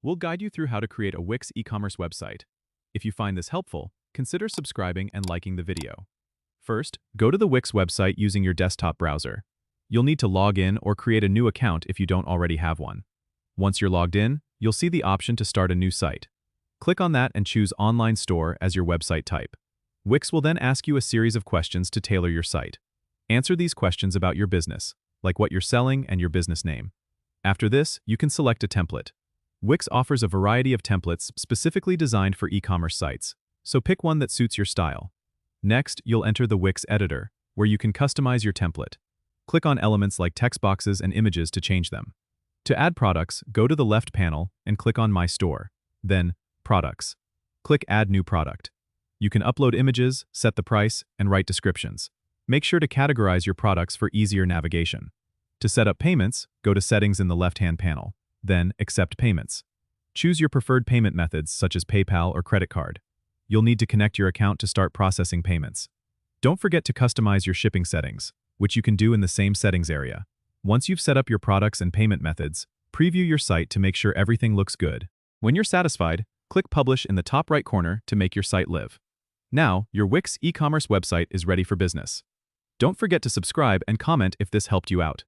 We'll guide you through how to create a Wix e-commerce website. If you find this helpful, consider subscribing and liking the video. First, go to the Wix website using your desktop browser. You'll need to log in or create a new account if you don't already have one. Once you're logged in, you'll see the option to start a new site. Click on that and choose Online Store as your website type. Wix will then ask you a series of questions to tailor your site. Answer these questions about your business, like what you're selling and your business name. After this, you can select a template. Wix offers a variety of templates specifically designed for e-commerce sites, so pick one that suits your style. Next, you'll enter the Wix editor, where you can customize your template. Click on elements like text boxes and images to change them. To add products, go to the left panel and click on My Store. Then, Products. Click Add New Product. You can upload images, set the price, and write descriptions. Make sure to categorize your products for easier navigation. To set up payments, go to Settings in the left-hand panel. Then, Accept Payments. Choose your preferred payment methods such as PayPal or credit card. You'll need to connect your account to start processing payments. Don't forget to customize your shipping settings, which you can do in the same settings area. Once you've set up your products and payment methods, preview your site to make sure everything looks good. When you're satisfied, click Publish in the top right corner to make your site live. Now, your Wix e-commerce website is ready for business. Don't forget to subscribe and comment if this helped you out.